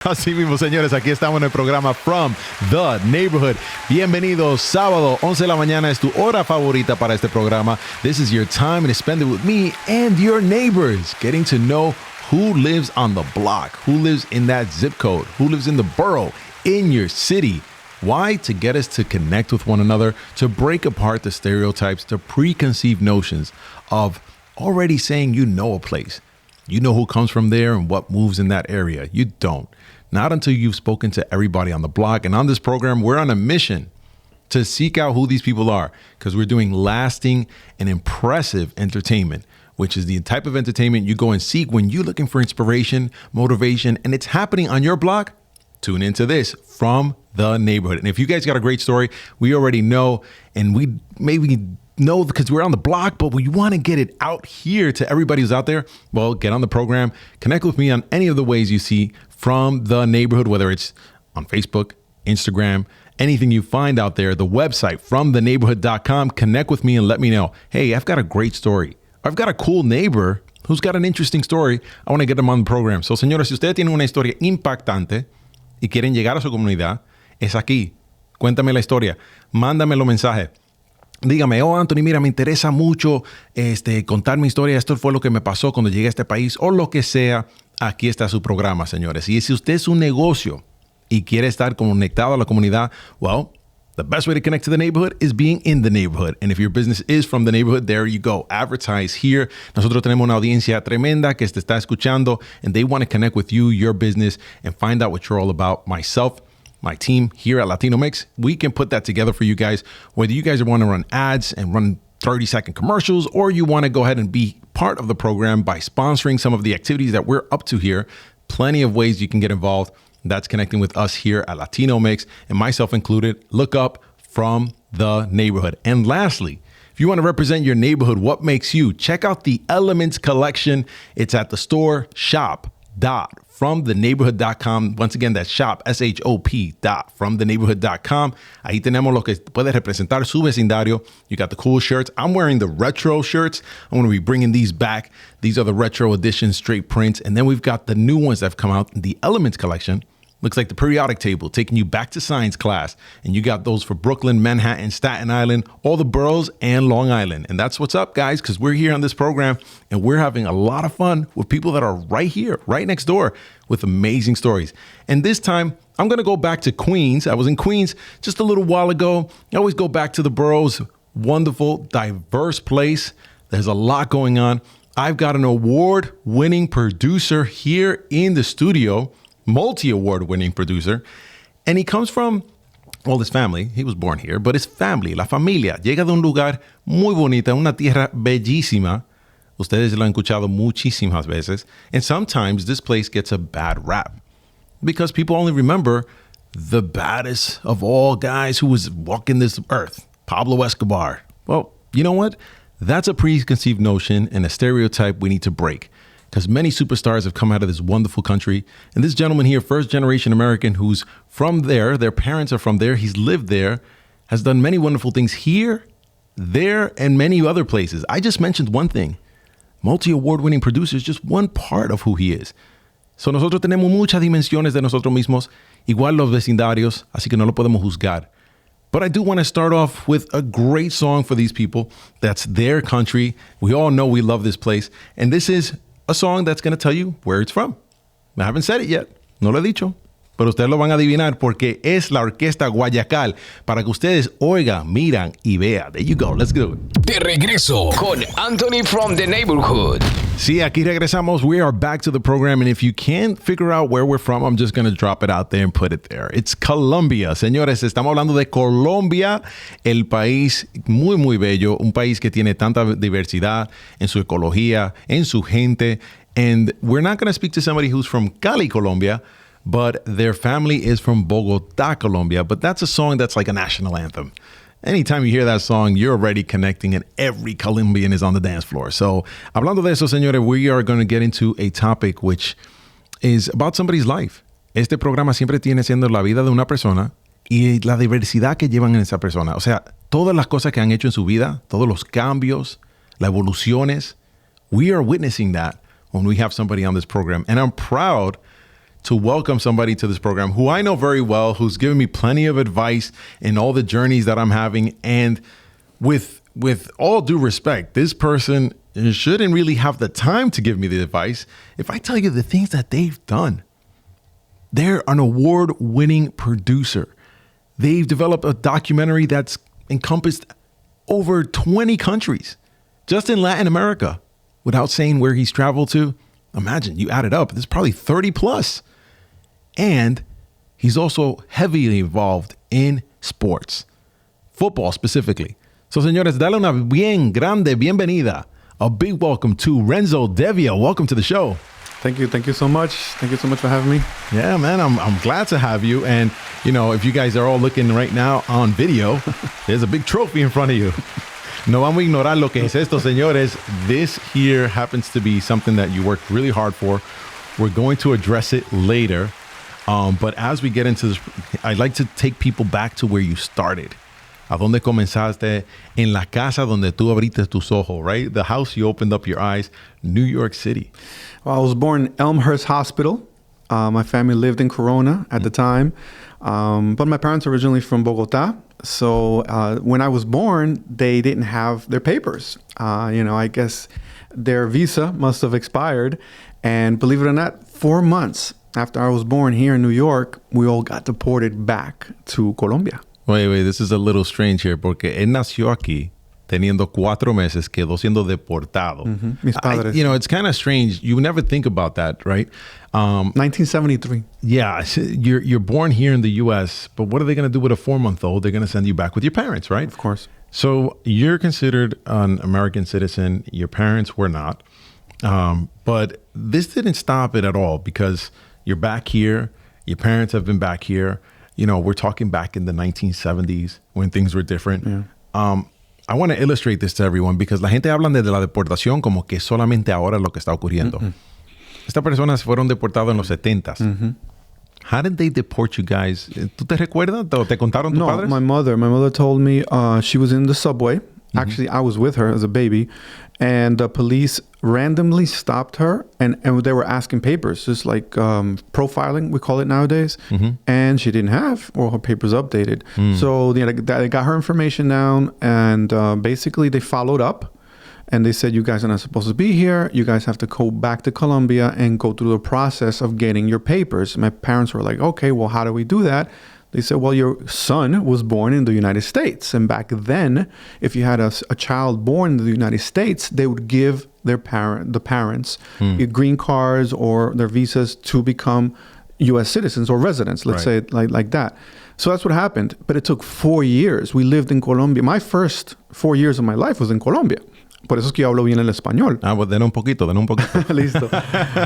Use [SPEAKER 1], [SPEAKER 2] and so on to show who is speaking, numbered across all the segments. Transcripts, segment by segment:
[SPEAKER 1] Así mismo, señores, aquí estamos en el programa From the Neighborhood. Bienvenidos, sábado, 11 de la mañana es tu hora favorita para este programa. This is your time to spend it with me and your neighbors, getting to know who lives on the block, who lives in that zip code, who lives in the borough, in your city. Why? To get us to connect with one another, to break apart the stereotypes, the preconceived notions of already saying you know a place. You know who comes from there and what moves in that area. You don't. Not until you've spoken to everybody on the block. And on this program, we're on a mission to seek out who these people are because we're doing lasting and impressive entertainment, which is the type of entertainment you go and seek when you're looking for inspiration, motivation, and it's happening on your block. Tune into this From the Neighborhood. And if you guys got a great story, we already know, and we maybe know because we're on the block, but we want to get it out here to everybody who's out there. Well, get on the program, connect with me on any of the ways you see From the Neighborhood, whether it's on Facebook, Instagram, anything you find out there, the website, fromtheneighborhood.com. Connect with me and let me know, hey, I've got a great story. I've got a cool neighbor who's got an interesting story. I want to get them on the program. So, señores, si ustedes tienen una historia impactante y quieren llegar a su comunidad, es aquí. Cuéntame la historia. Mándame los mensajes. Dígame, oh, Anthony, mira, me interesa mucho contar mi historia. Esto fue lo que me pasó cuando llegué a este país o lo que sea. Aquí está su programa, señores. Y si usted es un negocio y quiere estar conectado a la comunidad, well, the best way to connect to the neighborhood is being in the neighborhood. And if your business is from the neighborhood, there you go. Advertise here. Nosotros tenemos una audiencia tremenda que te está escuchando and they want to connect with you, your business, and find out what you're all about. Myself, my team here at Latino Mixx, we can put that together for you guys. Whether you guys want to run ads and run 30-second commercials, or you want to go ahead and be part of the program by sponsoring some of the activities that we're up to here, plenty of ways you can get involved. That's connecting with us here at Latino Mixx, and myself included. Look up From the Neighborhood. And lastly, if you want to represent your neighborhood, what makes you? Check out the Elements collection. It's at the store shop.fromtheneighborhood.com. Once again, that's shop, shop.fromtheneighborhood.com. Ahí tenemos lo que puede representar su vecindario. You got the cool shirts. I'm wearing the retro shirts. I'm going to be bringing these back. These are the retro edition straight prints. And then we've got the new ones that have come out in the Elements collection. Looks like the periodic table, taking you back to science class. And you got those for Brooklyn, Manhattan, Staten Island, all the boroughs, and Long Island. And that's what's up, guys, because we're here on this program, and we're having a lot of fun with people that are right here, right next door, with amazing stories. And this time, I'm going to go back to Queens. I was in Queens just a little while ago. I always go back to the boroughs. Wonderful, diverse place. There's a lot going on. I've got an award-winning producer here in the studio, multi-award-winning producer, and he comes from, well, his family. He was born here, but his family, la familia, llega de un lugar muy bonita, una tierra bellísima. Ustedes lo han escuchado muchísimas veces, and sometimes this place gets a bad rap because people only remember the baddest of all guys who was walking this earth, Pablo Escobar. Well, you know what? That's a preconceived notion and a stereotype we need to break, because many superstars have come out of this wonderful country. And this gentleman here, first generation American who's from there, their parents are from there, he's lived there, has done many wonderful things here, there, and many other places. I just mentioned one thing. Multi-award winning producer is just one part of who he is. So nosotros tenemos muchas dimensiones de nosotros mismos, igual los vecindarios, así que no lo podemos juzgar. But I do want to start off with a great song for these people. That's their country. We all know we love this place. And this is a song that's going to tell you where it's from. I haven't said it yet. No lo he dicho. Pero ustedes lo van a adivinar porque es la Orquesta Guayacal para que ustedes oigan, miran y vean. There you go. Let's do it.
[SPEAKER 2] De regreso con Anthony from the Neighborhood.
[SPEAKER 1] Sí, aquí regresamos. We are back to the program. And if you can't figure out where we're from, I'm just going to drop it out there and put it there. It's Colombia. Señores, estamos hablando de Colombia, el país muy, muy bello. Un país que tiene tanta diversidad en su ecología, en su gente. And we're not going to speak to somebody who's from Cali, Colombia, but their family is from Bogotá, Colombia. But that's a song that's like a national anthem. Anytime you hear that song, you're already connecting and every Colombian is on the dance floor. So, hablando de eso, señores, we are going to get into a topic which is about somebody's life. Este programa siempre tiene siendo la vida de una persona y la diversidad que llevan en esa persona. O sea, todas las cosas que han hecho en su vida, todos los cambios, las evoluciones, we are witnessing that when we have somebody on this program. And I'm proud to welcome somebody to this program who I know very well, who's given me plenty of advice in all the journeys that I'm having. And with all due respect, this person shouldn't really have the time to give me the advice. If I tell you the things that they've done, they're an award-winning producer. They've developed a documentary that's encompassed over 20 countries just in Latin America. Without saying where he's traveled to, imagine, you add it up, there's probably 30 plus. And he's also heavily involved in sports, football specifically. So, señores, dale una bien grande bienvenida. A big welcome to Renzo Devia. Welcome to the show.
[SPEAKER 3] Thank you. Thank you so much. Thank you so much for having me.
[SPEAKER 1] Yeah, man, I'm glad to have you. And, you know, if you guys are all looking right now on video, there's a big trophy in front of you. No vamos a ignorar lo que es esto, señores. This here happens to be something that you worked really hard for. We're going to address it later. But as we get into this, I'd like to take people back to where you started. ¿A dónde comenzaste? En la casa donde tú abriste tus ojos, right? The house you opened up your eyes, New York City.
[SPEAKER 3] Well, I was born in Elmhurst Hospital. My family lived in Corona at the time. But my parents are originally from Bogota. So when I was born, they didn't have their papers. I guess their visa must have expired. And believe it or not, 4 months after I was born here in New York, we all got deported back to Colombia.
[SPEAKER 1] Wait, this is a little strange here, porque él nació aquí, teniendo 4 meses, quedó siendo deportado.
[SPEAKER 3] Mis padres.
[SPEAKER 1] It's kind of strange. You never think about that, right?
[SPEAKER 3] 1973.
[SPEAKER 1] Yeah, you're born here in the U.S., but what are they going to do with a 4-month-old? They're going to send you back with your parents, right?
[SPEAKER 3] Of course.
[SPEAKER 1] So you're considered an American citizen. Your parents were not. But this didn't stop it at all because you're back here. Your parents have been back here. We're talking back in the 1970s when things were different.
[SPEAKER 3] Yeah.
[SPEAKER 1] I want to illustrate this to everyone because la gente hablan de la deportación como que solamente ahora es lo que está ocurriendo. Estas personas fueron deportados en los 70s. How did they deport you guys? ¿Tú te recuerdas? ¿Te contaron tus padres?
[SPEAKER 3] No, my mother told me she was in the subway. Actually, I was with her as a baby. And the police randomly stopped her and they were asking papers, just like profiling, we call it nowadays. And she didn't have all her papers updated. So they got her information down and basically they followed up. And they said, you guys are not supposed to be here. You guys have to go back to Colombia and go through the process of getting your papers. My parents were like, okay, well, how do we do that? They said, well, your son was born in the United States. And back then, if you had a child born in the United States, they would give the parents green cards or their visas to become U.S. citizens or residents, let's say it like that. So that's what happened. But it took 4 years. We lived in Colombia. My first 4 years of my life was in Colombia. Por eso es que yo hablo bien el español.
[SPEAKER 1] Pues den un poquito.
[SPEAKER 3] Listo,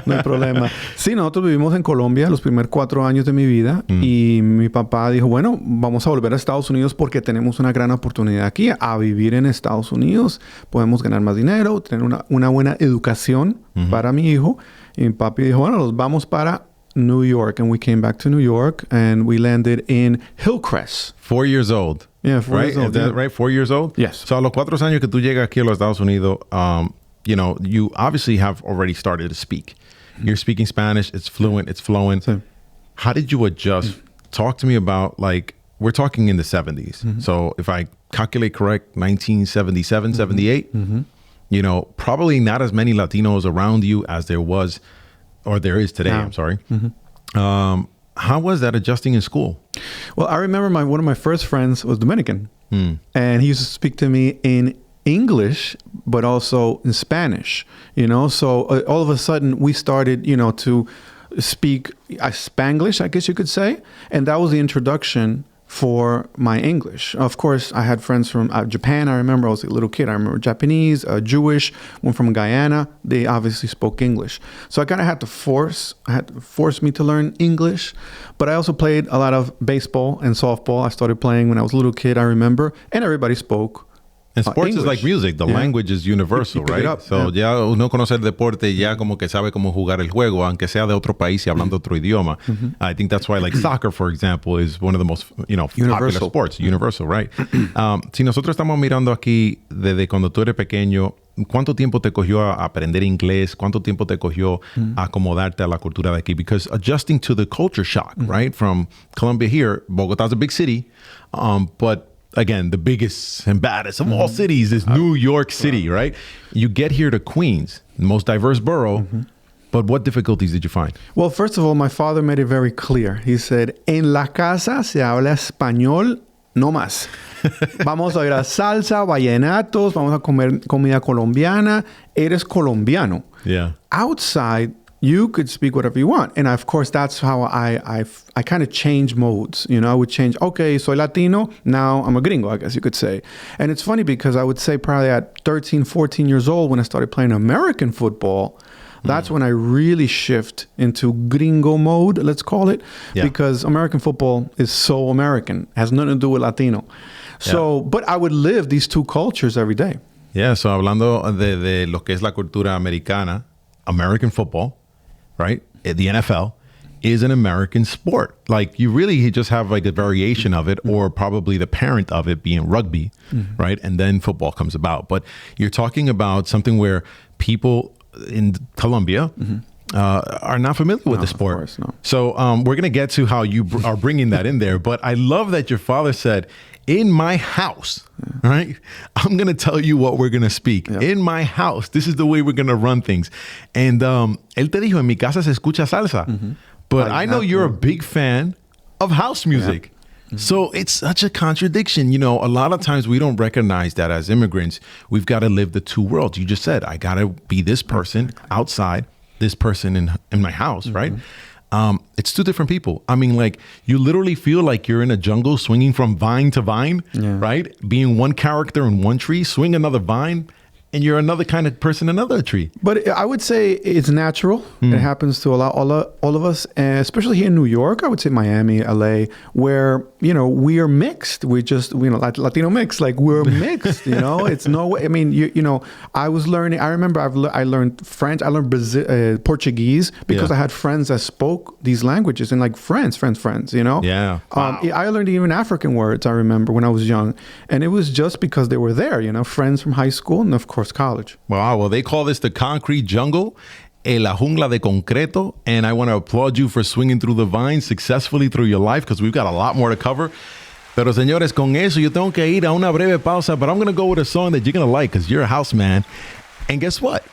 [SPEAKER 3] no hay problema. Sí, nosotros vivimos en Colombia los primeros 4 años de mi vida y mi papá dijo, bueno, vamos a volver a Estados Unidos porque tenemos una gran oportunidad aquí. A vivir en Estados Unidos, podemos ganar más dinero, tener una buena educación para mi hijo. Y mi papi dijo, bueno, nos vamos para New York. And we came back to New York and we landed in Hillcrest.
[SPEAKER 1] 4 years old.
[SPEAKER 3] Yeah, 4 years old.
[SPEAKER 1] Is that right? 4 years old?
[SPEAKER 3] Yes.
[SPEAKER 1] So a los 4 años que tú llegas aquí a los Estados Unidos, you obviously have already started to speak. You're speaking Spanish. It's fluent. It's flowing.
[SPEAKER 3] Sí.
[SPEAKER 1] How did you adjust? Talk to me about, we're talking in the 70s. So if I calculate correct, 1977, 78, probably not as many Latinos around you as there was, or there is today, I'm sorry. How was that adjusting in school?
[SPEAKER 3] Well, I remember one of my first friends was Dominican. And he used to speak to me in English, but also in Spanish, So all of a sudden we started, to speak Spanglish, I guess you could say. And that was the introduction for my English. Of course, I had friends from Japan. I remember I was a little kid. I remember Japanese, Jewish, one from Guyana. They obviously spoke English. So I kind of had to force me to learn English. But I also played a lot of baseball and softball. I started playing when I was a little kid, I remember. And everybody spoke
[SPEAKER 1] And sports is
[SPEAKER 3] English.
[SPEAKER 1] like music. The language is universal,
[SPEAKER 3] You pick it
[SPEAKER 1] right?
[SPEAKER 3] up,
[SPEAKER 1] So ya uno conoce el deporte, ya como que sabe cómo jugar el juego, aunque sea de otro país y hablando otro idioma. I think that's why like soccer, for example, is one of the most, popular sports. Universal, right? Si nosotros estamos mirando aquí desde cuando tú eres pequeño, ¿cuánto tiempo te cogió a aprender inglés? ¿Cuánto tiempo te cogió a acomodarte a la cultura de aquí? Because adjusting to the culture shock, right? From Colombia here, Bogotá's a big city, but again, the biggest and baddest of all cities is New York City, right? You get here to Queens, the most diverse borough, but what difficulties did you find?
[SPEAKER 3] Well, first of all, my father made it very clear. He said, en la casa se habla español, no más. Vamos a ir a salsa, vallenatos, vamos a comer comida colombiana. Eres colombiano.
[SPEAKER 1] Yeah.
[SPEAKER 3] Outside, you could speak whatever you want. And of course, that's how I kind of change modes. I would change, okay, soy Latino, now I'm a gringo, I guess you could say. And it's funny because I would say probably at 13, 14 years old when I started playing American football, that's when I really shift into gringo mode, let's call it, because American football is so American, has nothing to do with Latino. So, but I would live these two cultures every day.
[SPEAKER 1] Yeah, so hablando de lo que es la cultura americana, American football, right? The NFL is an American sport. Like you really just have like a variation of it or probably the parent of it being rugby, right? And then football comes about. But you're talking about something where people in Colombia are not familiar with the sport.
[SPEAKER 3] Of course, no.
[SPEAKER 1] So we're going to get to how you are bringing that in there. But I love that your father said, in my house, right? I'm going to tell you what we're going to speak.
[SPEAKER 3] Yeah.
[SPEAKER 1] In my house, this is the way we're going to run things. And él te dijo, en mi casa se escucha salsa. But I know you're a big fan of house music. Yeah. So it's such a contradiction. A lot of times we don't recognize that as immigrants, we've got to live the two worlds. You just said, I got to be this person outside, this person in my house, right? It's two different people. I mean, like, you literally feel like you're in a jungle swinging from vine to vine, right? Being one character in one tree, swing another vine, and you're another kind of person in another tree.
[SPEAKER 3] But I would say it's natural. It happens to all of us, and especially here in New York. I would say Miami, LA, where we are mixed. We just Latino mix, like we're mixed. It's no way. I mean, I was learning. I remember I learned French. I learned Portuguese because I had friends that spoke these languages and like friends.
[SPEAKER 1] Yeah. Wow.
[SPEAKER 3] I learned even African words. I remember when I was young, and it was just because they were there. Friends from high school and of course college.
[SPEAKER 1] Wow. Well, they call this the concrete jungle, la jungla de concreto. And I want to applaud you for swinging through the vines successfully through your life because we've got a lot more to cover. Pero señores, con eso yo tengo que ir a una breve pausa, but I'm going to go with a song that you're going to like because you're a house man. And guess what?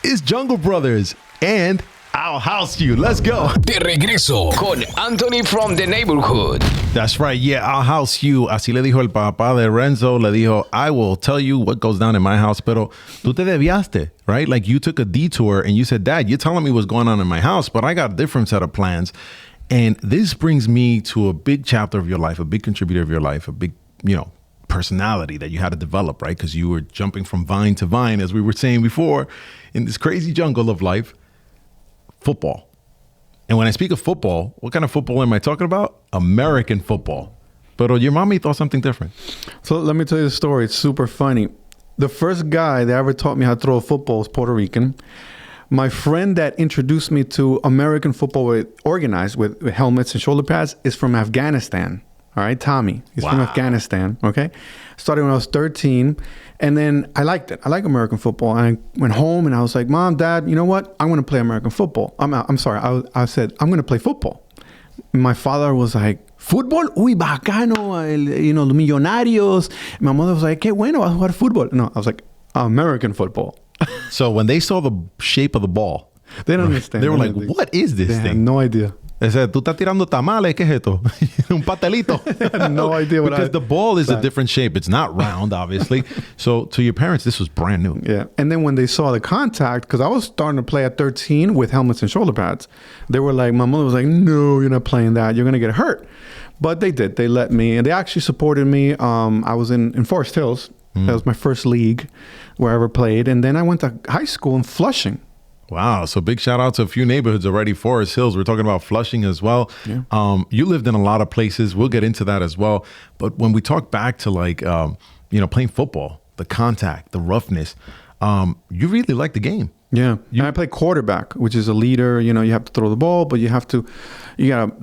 [SPEAKER 1] It's Jungle Brothers and I'll House You. Let's go.
[SPEAKER 2] De regreso con Anthony from the Neighborhood.
[SPEAKER 1] That's right. Yeah, I'll house you. Así le dijo el papá de Renzo. Le dijo, I will tell you what goes down in my house. Pero tú te desviaste, right? Like you took a detour and you said, Dad, you're telling me what's going on in my house, but I got a different set of plans. And this brings me to a big chapter of your life, a big contributor of your life, a big, personality that you had to develop, right? Because you were jumping from vine to vine, as we were saying before, in this crazy jungle of life. Football. And when I speak of football, what kind of football am I talking about? American football. But your mommy thought something different. So
[SPEAKER 3] let me tell you the story. It's super funny. The first guy that ever taught me how to throw a football was Puerto Rican. My friend that introduced me to American football organized with helmets and shoulder pads is from Afghanistan. All right, Tommy. He's from Afghanistan, okay? Started when I was 13, and then I liked it. I like American football. And I went home, and I was like, Mom, Dad, you know what? I'm going to play American football. I'm sorry. I said, I'm going to play football. And my father was like, Futbol? Uy, bacano, los millonarios. My mother was like, qué bueno, vas a jugar fútbol. No, I was like, American football.
[SPEAKER 1] So when they saw the shape of the ball,
[SPEAKER 3] they don't understand.
[SPEAKER 1] They were like, what is this thing?
[SPEAKER 3] They had no idea.
[SPEAKER 1] They said, tú estás tirando tamales, ¿qué es esto? Un pastelito.
[SPEAKER 3] I had no idea what
[SPEAKER 1] Because the ball is a different shape. It's not round, obviously. So to your parents, this was brand new.
[SPEAKER 3] Yeah. And then when they saw the contact, because I was starting to play at 13 with helmets and shoulder pads, they were like, my mother was like, no, you're not playing that. You're going to get hurt. But they did. They let me. And they actually supported me. I was in Forest Hills. That was my first league where I ever played. And then I went to high school in Flushing.
[SPEAKER 1] Wow. So big shout out to a few neighborhoods already. Forest Hills. We're talking about Flushing as well. Yeah. You lived in a lot of places. We'll get into that as well. But when we talk back to playing football, the contact, the roughness. You really like the game.
[SPEAKER 3] Yeah. And I play quarterback, which is a leader. You know, you have to throw the ball, but you got to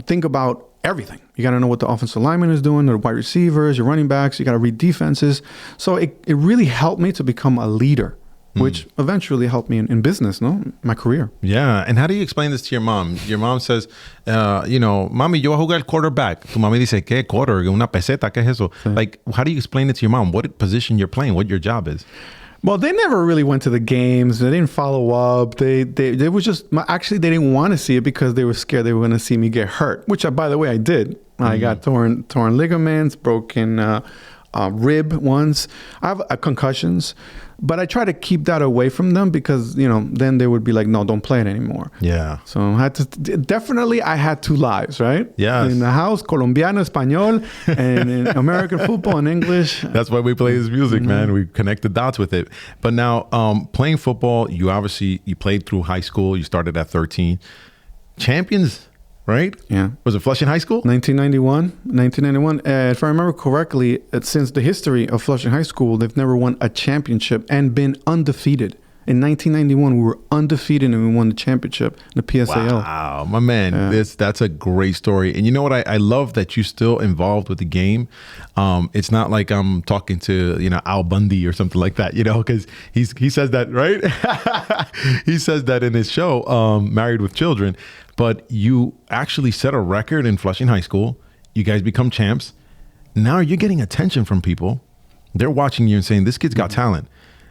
[SPEAKER 3] think about everything. You got to know what the offensive lineman is doing, the wide receivers, your running backs. You got to read defenses. So it really helped me to become a leader, which eventually helped me in business, my career.
[SPEAKER 1] Yeah. And how do you explain this to your mom? Your mom says, mami, yo voy a jugar quarterback. Tu mami dice, ¿qué quarter? Una peseta, ¿qué es eso? Sí. Like, how do you explain it to your mom? What position you're playing? What your job is?
[SPEAKER 3] Well, they never really went to the games. They didn't follow up. They was just, actually, they didn't want to see it because they were scared they were going to see me get hurt, which, by the way, I did. I got torn ligaments, broken rib once. I have concussions, but I try to keep that away from them because, then they would be like, no, don't play it anymore.
[SPEAKER 1] Yeah.
[SPEAKER 3] So I had two lives, right?
[SPEAKER 1] Yeah.
[SPEAKER 3] In the house, Colombiano, Español, and in American football and English.
[SPEAKER 1] That's why we play this music, man. We connect the dots with it. But now, playing football, you played through high school. You started at 13. Champions, right?
[SPEAKER 3] Yeah.
[SPEAKER 1] Was it Flushing High School?
[SPEAKER 3] 1991. If I remember correctly, since the history of Flushing High School, they've never won a championship and been undefeated. In 1991, we were undefeated and we won the championship, the PSAL.
[SPEAKER 1] Wow, my man, that's a great story. And you know what? I love that you're still involved with the game. It's not like I'm talking to Al Bundy or something like that, because he says that, right? He says that in his show, Married with Children. But you actually set a record in Flushing High School. You guys become champs. Now you're getting attention from people. They're watching you and saying, this kid's got talent.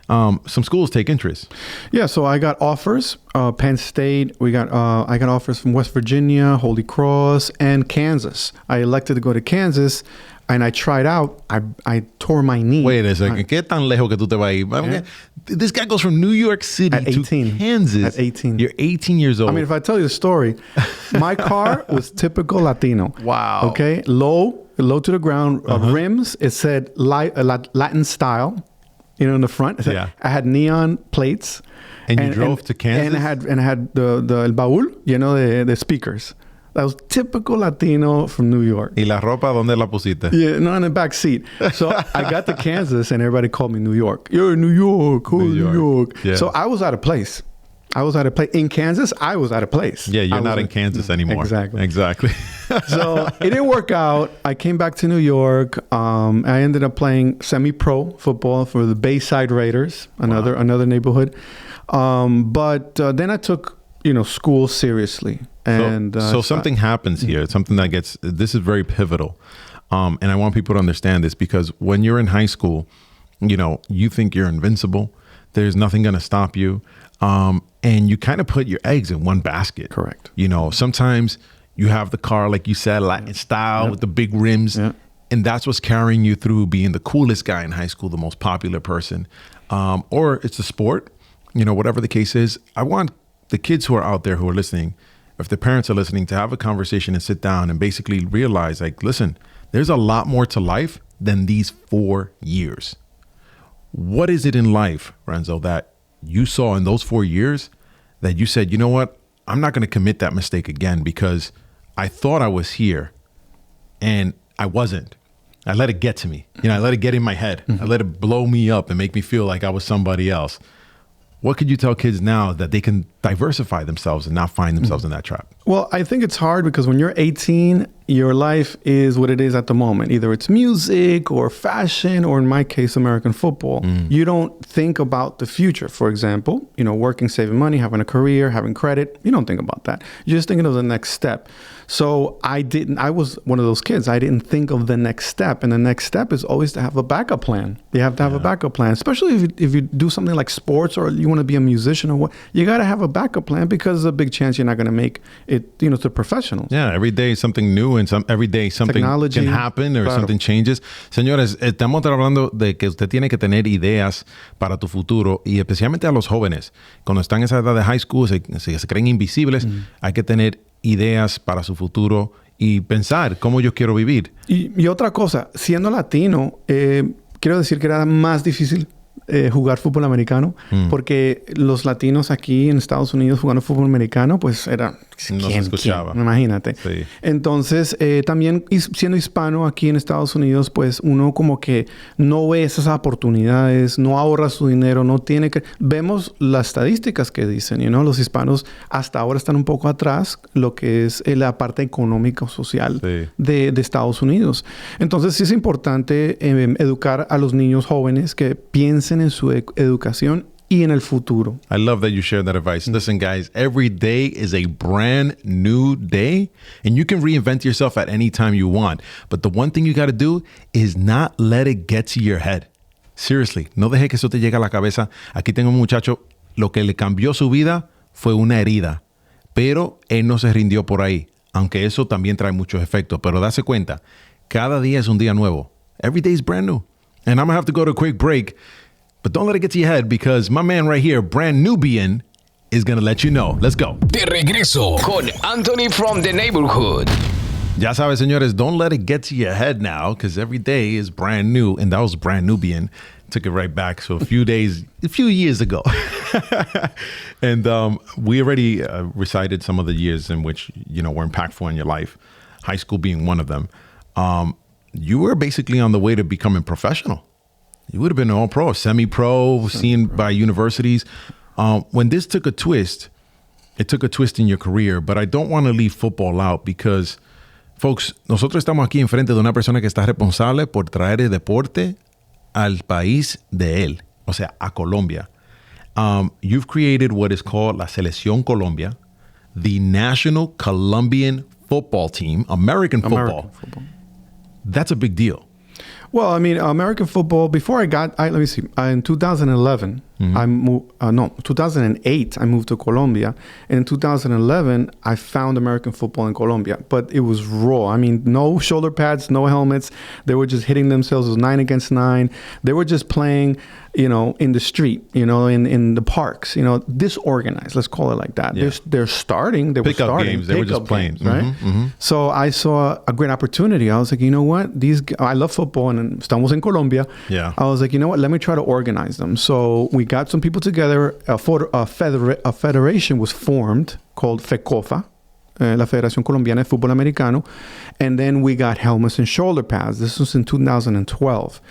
[SPEAKER 1] Some schools take interest.
[SPEAKER 3] Yeah, so I got offers. Penn State. I got offers from West Virginia, Holy Cross, and Kansas. I elected to go to Kansas, and I tried out. I tore my knee.
[SPEAKER 1] Wait a second. ¿Qué tan lejos que tú te vas a ir?
[SPEAKER 3] Yeah.
[SPEAKER 1] This guy goes from New York City
[SPEAKER 3] at 18.
[SPEAKER 1] to Kansas.
[SPEAKER 3] At 18.
[SPEAKER 1] You're 18 years old.
[SPEAKER 3] I mean, if I tell you the story, my car was typical Latino.
[SPEAKER 1] Wow.
[SPEAKER 3] Okay, low to the ground. Rims. It said Latin style. In the front.
[SPEAKER 1] Yeah.
[SPEAKER 3] I had neon plates.
[SPEAKER 1] And you drove to Kansas?
[SPEAKER 3] And I had the el baúl, the speakers. That was typical Latino from New York.
[SPEAKER 1] ¿Y la ropa dónde la pusiste?
[SPEAKER 3] Yeah, no, in the back seat. So I got to Kansas and everybody called me New York. You're in New York. New York.
[SPEAKER 1] Yeah.
[SPEAKER 3] So I was out of place. In Kansas, I was out of place.
[SPEAKER 1] Yeah, you're not in Kansas anymore. Exactly.
[SPEAKER 3] So it didn't work out. I came back to New York. I ended up playing semi-pro football for the Bayside Raiders, another neighborhood. But then I took, school seriously. And
[SPEAKER 1] so something happens here. Something this is very pivotal. And I want people to understand this because when you're in high school, you think you're invincible. There's nothing going to stop you. And you kind of put your eggs in one basket.
[SPEAKER 3] Correct.
[SPEAKER 1] Sometimes you have the car, like you said, Latin style with the big rims. Yep. And that's what's carrying you through being the coolest guy in high school, the most popular person. Or it's the sport, whatever the case is. I want the kids who are out there who are listening, if their parents are listening, to have a conversation and sit down and basically realize, like, listen, there's a lot more to life than these 4 years. What is it in life, Renzo, that you saw in those 4 years that you said, you know what, I'm not going to commit that mistake again because I thought I was here and I wasn't. I let it get to me. I let it get in my head. I let it blow me up and make me feel like I was somebody else. What could you tell kids now that they can diversify themselves and not find themselves in that trap?
[SPEAKER 3] Well, I think it's hard because when you're 18, your life is what it is at the moment. Either it's music or fashion, or in my case, American football. You don't think about the future. For example, working, saving money, having a career, having credit. You don't think about that. You're just thinking of the next step. So I was one of those kids. I didn't think of the next step. And the next step is always to have a backup plan. You have to have a backup plan, especially if you do something like sports or you want to be a musician or what. You got to have a backup plan because there's a big chance you're not going to make it, to professionals.
[SPEAKER 1] Yeah, every day something new and every day something
[SPEAKER 3] Technology,
[SPEAKER 1] can happen or something changes. Señores, estamos hablando de que usted tiene que tener ideas para tu futuro y especialmente a los jóvenes. Cuando están en esa edad de high school, se creen invisibles. Hay que tener ideas para su futuro y pensar cómo yo quiero vivir.
[SPEAKER 3] Y otra cosa, siendo latino, quiero decir que era más difícil jugar fútbol americano, porque los latinos aquí en Estados Unidos jugando fútbol americano, pues era...
[SPEAKER 1] No se escuchaba.
[SPEAKER 3] Imagínate.
[SPEAKER 1] Sí.
[SPEAKER 3] Entonces, también siendo hispano aquí en Estados Unidos, pues uno como que no ve esas oportunidades, no ahorra su dinero, no tiene que... Vemos las estadísticas que dicen, los hispanos hasta ahora están un poco atrás lo que es la parte económica o social de Estados Unidos. Entonces, sí es importante educar a los niños jóvenes que piensen en su educación y en el futuro.
[SPEAKER 1] I love that you shared that advice. Listen, guys, every day is a brand new day, and you can reinvent yourself at any time you want. But the one thing you got to do is not let it get to your head. Seriously, no deje que eso te llegue a la cabeza. Aquí tengo un muchacho, lo que le cambió su vida fue una herida, pero él no se rindió por ahí, aunque eso también trae muchos efectos. Pero dase cuenta, cada día es un día nuevo. Every day is brand new. And I'm going to have to go to a quick break. But don't let it get to your head because my man right here, Brand Nubian, is going to let you know. Let's go.
[SPEAKER 2] De regreso con Anthony from the neighborhood.
[SPEAKER 1] Ya sabes, señores, don't let it get to your head now because every day is brand new. And that was Brand Nubian. Took it right back. So a few years ago. And we already recited some of the years in which, were impactful in your life. High school being one of them. You were basically on the way to becoming professional. You would have been an all-pro, semi-pro, seen by universities. When this took a twist, it took a twist in your career, but I don't want to leave football out because, folks, nosotros estamos aquí enfrente de una persona que está responsable por traer el deporte al país de él, o sea, a Colombia. You've created what is called la Selecion Colombia, the National Colombian Football Team, American football. That's a big deal.
[SPEAKER 3] Well, I mean, American football, let me see. In 2011, 2008, I moved to Colombia. And in 2011, I found American football in Colombia. But it was raw. I mean, no shoulder pads, no helmets. They were just hitting themselves. It was 9 against 9. They were just playing, in the street, in the parks, disorganized. Let's call it like that.
[SPEAKER 1] Yeah.
[SPEAKER 3] They're starting. They were starting.
[SPEAKER 1] Games. They were just playing.
[SPEAKER 3] Games, right? Mm-hmm. So I saw a great opportunity. I was like, you know what? I love football and estamos en Colombia.
[SPEAKER 1] Yeah.
[SPEAKER 3] I was like, you know what? Let me try to organize them. So we got some people together. A federation was formed called FECOFA, la Federación Colombiana de Fútbol Americano. And then we got helmets and shoulder pads. This was in 2012.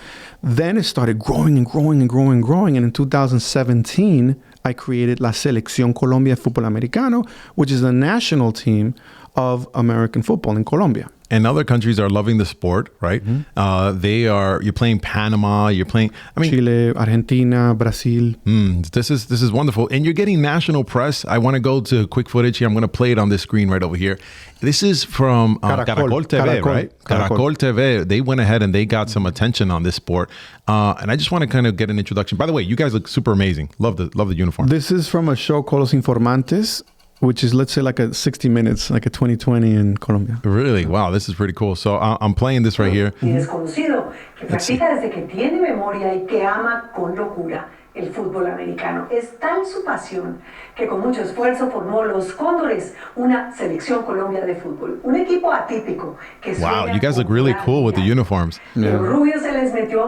[SPEAKER 3] Then it started growing and growing and growing and growing. And in 2017, I created La Selección Colombia de Fútbol Americano, which is the national team of American football in Colombia.
[SPEAKER 1] And other countries are loving the sport, right? Mm-hmm. You're playing Panama,
[SPEAKER 3] Chile, Argentina, Brazil.
[SPEAKER 1] This is wonderful. And you're getting national press. I want to go to quick footage here. I'm going to play it on this screen right over here. This is from Caracol TV, right? Caracol TV. They went ahead and they got some attention on this sport. And I just want to kind of get an introduction. By the way, you guys look super amazing. Love the uniform.
[SPEAKER 3] This is from a show called Los Informantes, which is, let's say, like a 60 minutes, like a 2020 in Colombia.
[SPEAKER 1] Really? Wow, this is pretty cool. So I'm playing this right here.
[SPEAKER 4] Desconocido, que practica desde que tiene memoria y que ama con locura el fútbol americano. Es tal su pasión que con mucho esfuerzo formó los Cóndores, una selección Colombia de fútbol. Un equipo atípico que
[SPEAKER 1] wow, you guys look really cool with the uniforms.
[SPEAKER 3] Yeah.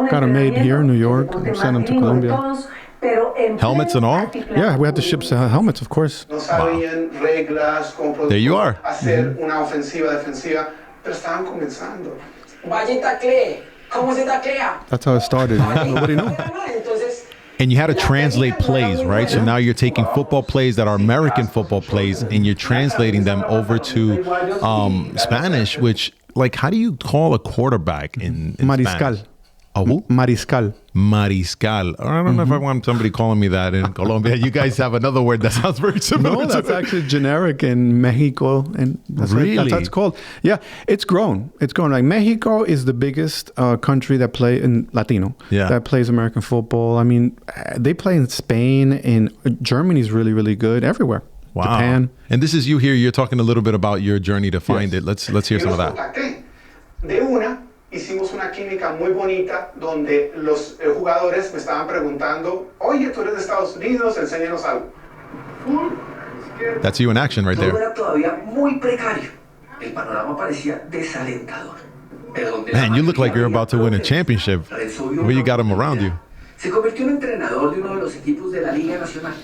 [SPEAKER 3] Kind of made here in New York. Sent them to Colombia.
[SPEAKER 1] Helmets and all?
[SPEAKER 3] Yeah, we had to ship helmets, of course.
[SPEAKER 1] Wow. There you are.
[SPEAKER 3] That's how it started. Nobody knew.
[SPEAKER 1] And you had to translate plays, right? So now you're taking football plays that are American football plays and you're translating them over to Spanish, which, like, how do you call a quarterback in
[SPEAKER 3] Mariscal.
[SPEAKER 1] Spanish? Oh, who?
[SPEAKER 3] Mariscal.
[SPEAKER 1] Mariscal. I don't know if I want somebody calling me that in Colombia. You guys have another word that sounds very similar.
[SPEAKER 3] No, that's actually generic in Mexico, and that's
[SPEAKER 1] really?
[SPEAKER 3] That's how it's called. Yeah, it's grown. It's grown. Like Mexico is the biggest country that play in Latino.
[SPEAKER 1] Yeah.
[SPEAKER 3] That plays American football. I mean, they play in Spain, and Germany's really, really good everywhere.
[SPEAKER 1] Wow.
[SPEAKER 3] Japan.
[SPEAKER 1] And this is you here. You're talking a little bit about your journey to find it. Let's hear some of that.
[SPEAKER 5] Hicimos una química muy bonita donde los jugadores me estaban preguntando, oye, tú eres de Estados Unidos, enséñanos algo.
[SPEAKER 1] That's you in action right there.
[SPEAKER 6] Todo era todavía muy precario. El panorama parecía desalentador.
[SPEAKER 1] Man, you look like you're about to win a championship. Where you got them around you?
[SPEAKER 6] Se convirtió en entrenador de uno de los equipos de la Liga Nacional.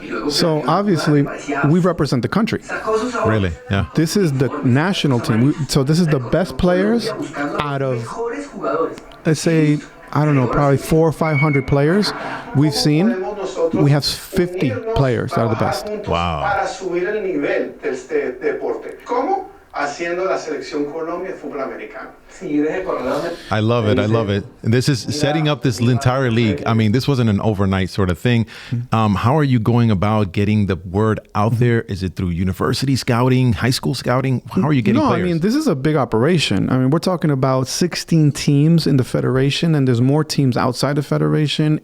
[SPEAKER 6] Y luego
[SPEAKER 3] So obviously, we represent the country.
[SPEAKER 6] sacó sus ahorros.
[SPEAKER 1] Really? Yeah.
[SPEAKER 3] This is the national team. So this is the best players out of,
[SPEAKER 6] Mejores jugadores.
[SPEAKER 3] let's say, I don't know, probably 400 or 500 players we've seen. We have 50 players that are the best.
[SPEAKER 1] Wow.
[SPEAKER 5] Para subir el nivel de este deporte. ¿Cómo? Haciendo la selección Colombia de fútbol americano.
[SPEAKER 1] I love it. I love it. And this is setting up this entire league. I mean, this wasn't an overnight sort of thing. How are you going about getting the word out there? Is it through university scouting, high school scouting? How are you getting players?
[SPEAKER 3] I mean, this is a big operation. I mean, we're talking about 16 teams in the federation, and there's more teams outside the federation.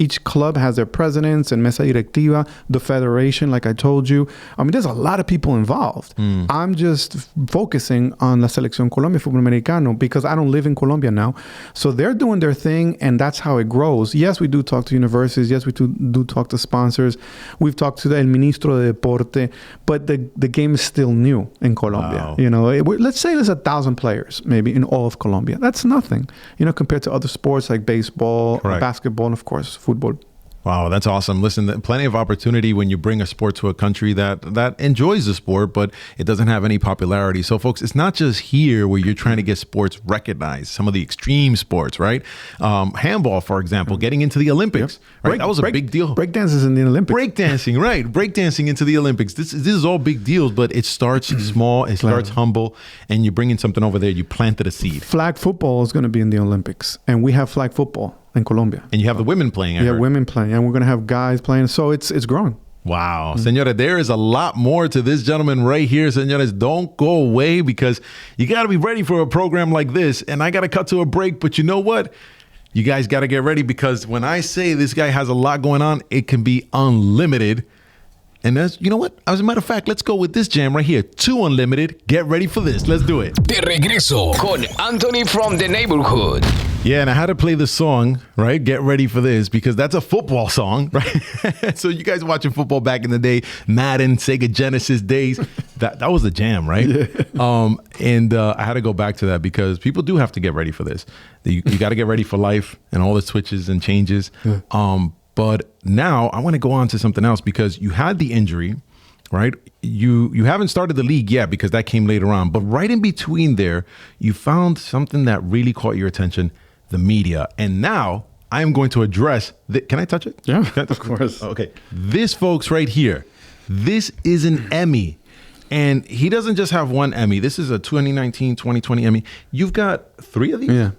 [SPEAKER 3] Each club has their presidents and mesa directiva, the federation, like I told you. I mean, there's a lot of people involved. I'm just focusing on La Selección Colombia Futbol Americano because I don't live in Colombia now. So they're doing their thing, and that's how it grows. Yes, we do talk to universities. Yes, we do talk to sponsors. We've talked to the Ministro de Deporte, but the game is still new in Colombia.
[SPEAKER 1] Wow.
[SPEAKER 3] You know, let's say there's 1,000 players maybe in all of Colombia. That's nothing, you know, compared to other sports like baseball,
[SPEAKER 1] Correct.
[SPEAKER 3] basketball, and of course, football.
[SPEAKER 1] Wow, that's awesome. Listen, plenty of opportunity when you bring a sport to a country that enjoys the sport, but it doesn't have any popularity. So, folks, it's not just here where you're trying to get sports recognized, some of the extreme sports, right? Handball, for example, getting into the Olympics, right? That was a big deal.
[SPEAKER 3] Breakdance is in the Olympics.
[SPEAKER 1] Breakdancing, right. Breakdancing into the Olympics. This is all big deals, but it starts small, it starts humble, and you're bringing something over there. You planted a seed.
[SPEAKER 3] Flag football is going to be in the Olympics, and we have flag football in Colombia.
[SPEAKER 1] And you have the women playing.
[SPEAKER 3] Yeah, women playing, and we're going to have guys playing. So it's growing.
[SPEAKER 1] Wow. Señores, there is a lot more to this gentleman right here. Señores, don't go away because you got to be ready for a program like this. And I got to cut to a break. But you know what? You guys got to get ready because when I say this guy has a lot going on, it can be unlimited. And that's, you know what? As a matter of fact, let's go with this jam right here. Too Unlimited. Get ready for this. Let's do it.
[SPEAKER 2] De regreso con Anthony from the neighborhood.
[SPEAKER 1] Yeah, and I had to play the song, right? Get ready for this because that's a football song, right? So you guys watching football back in the day, Madden, Sega Genesis days, that was the jam, right? Yeah. And I had to go back to that because people do have to get ready for this. You got to get ready for life and all the switches and changes. Yeah. But now I want to go on to something else because you had the injury, right? You haven't started the league yet because that came later on. But right in between there, you found something that really caught your attention, the media. And now I am going to address, can I touch it?
[SPEAKER 3] Yeah, of course.
[SPEAKER 1] Okay. This, folks, right here, this is an Emmy. And he doesn't just have one Emmy. This is a 2019-2020 Emmy. You've got 3 of these?
[SPEAKER 3] Yeah.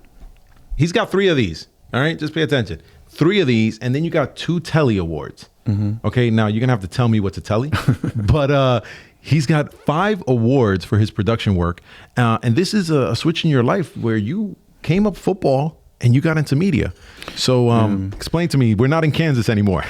[SPEAKER 1] He's got 3 of these. All right? Just pay attention. 3 of these, and then you got 2 Telly Awards. Okay, now you're gonna have to tell me what's a Telly, but he's got 5 awards for his production work, and this is a switch in your life where you came up football and you got into media. So explain to me, we're not in Kansas anymore.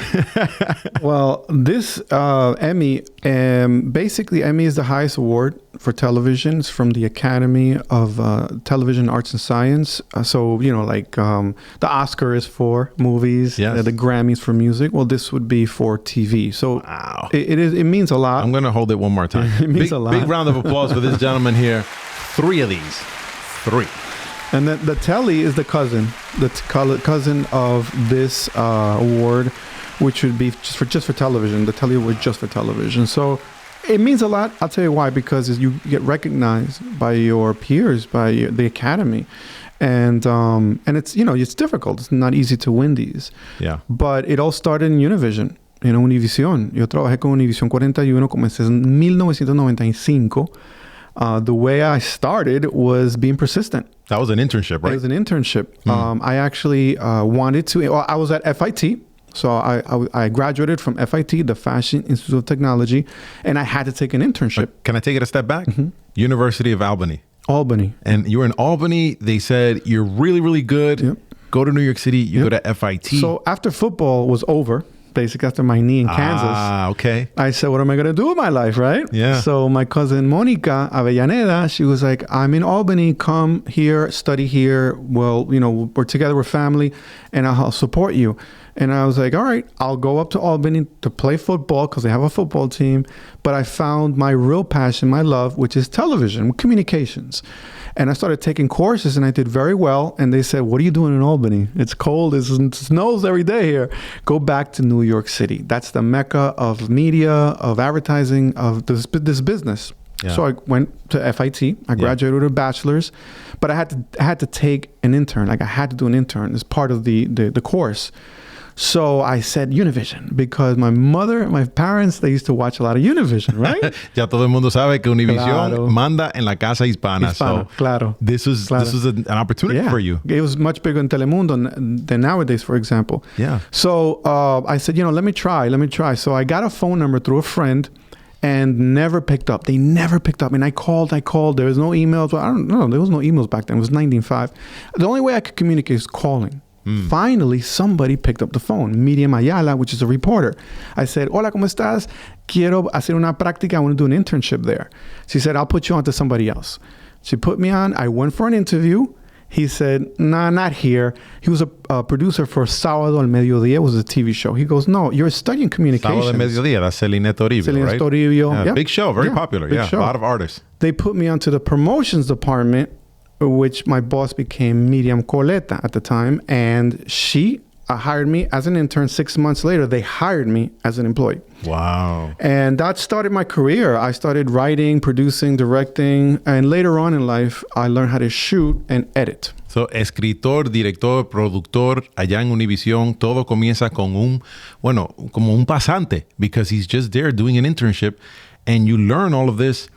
[SPEAKER 3] Well, this Emmy, basically Emmy is the highest award for television. It's from the Academy of Television Arts and Science. So, you know, like the Oscar is for movies,
[SPEAKER 1] yes.
[SPEAKER 3] The Grammys for music. Well, this would be for TV. So
[SPEAKER 1] wow.
[SPEAKER 3] It means a lot.
[SPEAKER 1] I'm going to hold it one more time.
[SPEAKER 3] It means a lot.
[SPEAKER 1] Big round of applause for this gentleman here. 3 of these. 3.
[SPEAKER 3] And then the Telly is the cousin of this award, which would be just for television. The Telly Award just for television. So it means a lot. I'll tell you why. Because you get recognized by your peers, by the Academy, and it's, you know, it's difficult. It's not easy to win these.
[SPEAKER 1] Yeah.
[SPEAKER 3] But it all started in Univision. En Univision. Yo trabajé con Univision 41, comencé en 1995. The way I started was being persistent.
[SPEAKER 1] That was an internship, right?
[SPEAKER 3] It was an internship. I actually wanted to. Well, I was at FIT. So I graduated from FIT, the Fashion Institute of Technology, and I had to take an internship.
[SPEAKER 1] Can I take it a step back? University of Albany.
[SPEAKER 3] Albany.
[SPEAKER 1] And you were in Albany. They said, you're really, really good. Yep. Go to New York City. You go to FIT.
[SPEAKER 3] So after football was over, basically after my knee in Kansas,
[SPEAKER 1] okay.
[SPEAKER 3] I said, what am I going to do with my life, right?
[SPEAKER 1] Yeah.
[SPEAKER 3] So my cousin Monica Avellaneda, she was like, I'm in Albany, come here, study here. Well, you know, we're together, we're family, and I'll support you. And I was like, all right, I'll go up to Albany to play football because they have a football team. But I found my real passion, my love, which is television, communications. And I started taking courses and I did very well. And they said, what are you doing in Albany? It's cold. It snows every day here. Go back to New York City. That's the mecca of media, of advertising, of this business. Yeah. So I went to FIT. I graduated with a bachelor's, but I had to take an intern. Like I had to do an intern as part of the course. So I said Univision because my parents, they used to watch a lot of Univision, right?
[SPEAKER 1] Ya todo el mundo sabe que Univision manda en la casa hispana. So
[SPEAKER 3] claro.
[SPEAKER 1] This was an opportunity for you.
[SPEAKER 3] It was much bigger in Telemundo than nowadays, for example.
[SPEAKER 1] Yeah.
[SPEAKER 3] So I said, let me try. So I got a phone number through a friend and never picked up. They never picked up. And I called. There was no emails. Well, I don't know. There was no emails back then. It was 1995. The only way I could communicate is calling. Finally, somebody picked up the phone. Miriam Ayala, which is a reporter. I said, hola, ¿cómo estás? Quiero hacer una práctica. I want to do an internship there. She said, I'll put you on to somebody else. She put me on. I went for an interview. He said, nah, not here. He was a producer for Sábado al Mediodía. It was a TV show. He goes, no, you're studying communications.
[SPEAKER 1] Sábado al Mediodía. That's Celine Toribio, right?
[SPEAKER 3] Toribio.
[SPEAKER 1] Yeah,
[SPEAKER 3] Yep.
[SPEAKER 1] Big show. Very popular.
[SPEAKER 3] Big show.
[SPEAKER 1] A lot of artists.
[SPEAKER 3] They put me onto the promotions department, which my boss became Miriam Coleta at the time. And she hired me as an intern. 6 months later, they hired me as an employee.
[SPEAKER 1] Wow.
[SPEAKER 3] And that started my career. I started writing, producing, directing. And later on in life, I learned how to shoot and edit.
[SPEAKER 1] So, escritor, director, productor, allá en Univision, todo comienza con como un pasante, because he's just there doing an internship and you learn all of this.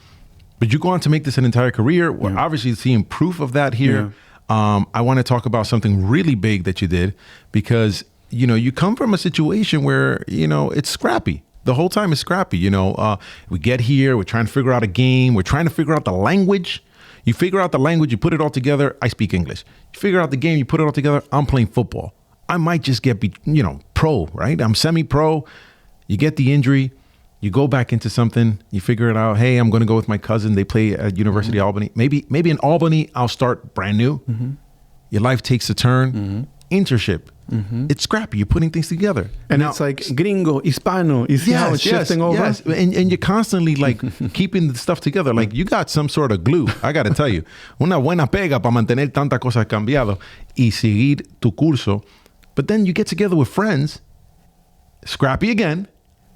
[SPEAKER 1] But you go on to make this an entire career. We're obviously seeing proof of that here. Yeah. I want to talk about something really big that you did because, you come from a situation where, it's scrappy. The whole time it's scrappy. We get here, we're trying to figure out a game. We're trying to figure out the language. You figure out the language, you put it all together. I speak English. You figure out the game, you put it all together. I'm playing football. I might just get, pro, right? I'm semi-pro. You get the injury. You go back into something, you figure it out. Hey, I'm going to go with my cousin. They play at University of Albany. Maybe in Albany, I'll start brand new. Your life takes a turn. Internship. It's scrappy. You're putting things together.
[SPEAKER 3] And now, it's like gringo, hispano. You see how it's shifting over?
[SPEAKER 1] Yes, and you're constantly like keeping the stuff together. Like you got some sort of glue. I got to tell you. Una buena pega para mantener tantas cosas cambiado y seguir tu curso. But then you get together with friends, scrappy again,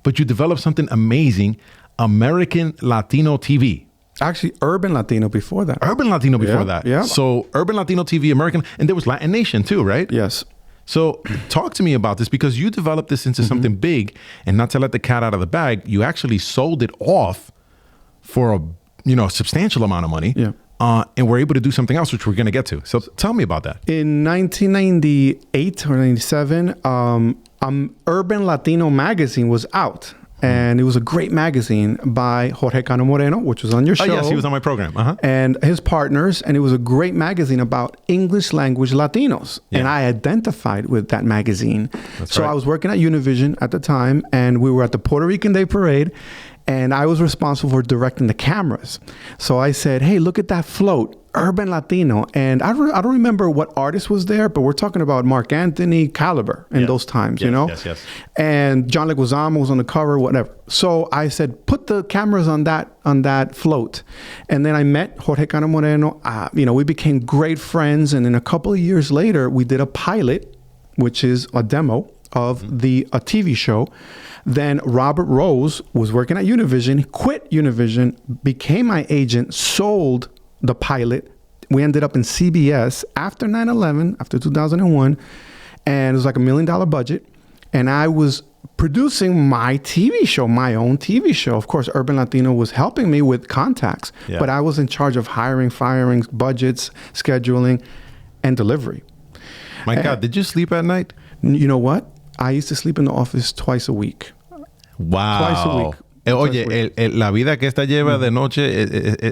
[SPEAKER 1] but you develop something amazing, American Latino TV.
[SPEAKER 3] Actually, Urban Latino before that.
[SPEAKER 1] Urban Latino before that.
[SPEAKER 3] Yeah.
[SPEAKER 1] So Urban Latino TV, American, and there was Latin Nation too, right?
[SPEAKER 3] Yes.
[SPEAKER 1] So talk to me about this because you developed this into something big, and not to let the cat out of the bag, you actually sold it off for a substantial amount of money.
[SPEAKER 3] Yeah.
[SPEAKER 1] And we're able to do something else, which we're going to get to. So tell me about that.
[SPEAKER 3] In 1998 or 97, Urban Latino magazine was out. And it was a great magazine by Jorge Cano Moreno, which was on your show.
[SPEAKER 1] Oh, yes, he was on my program.
[SPEAKER 3] And his partners. And it was a great magazine about English language Latinos. Yeah. And I identified with that magazine. That's right. I was working at Univision at the time, and we were at the Puerto Rican Day Parade. And I was responsible for directing the cameras. So I said, hey, look at that float, Urban Latino. And I don't remember what artist was there, but we're talking about Mark Anthony caliber in those times,
[SPEAKER 1] Yes.
[SPEAKER 3] And John Leguizamo was on the cover, whatever. So I said, put the cameras on that float. And then I met Jorge Cano Moreno. We became great friends. And then a couple of years later, we did a pilot, which is a demo of a TV show. Then Robert Rose was working at Univision, quit Univision, became my agent, sold the pilot. We ended up in CBS after 9/11, after 2001, and it was like $1 million budget. And I was producing my TV show, my own TV show. Of course, Urban Latino was helping me with contacts, but I was in charge of hiring, firing, budgets, scheduling, and delivery.
[SPEAKER 1] My God, did you sleep at night?
[SPEAKER 3] You know what? I used to sleep in the office twice a week.
[SPEAKER 1] Wow.
[SPEAKER 3] Twice a week.
[SPEAKER 1] Oye, la vida que esta lleva de noche,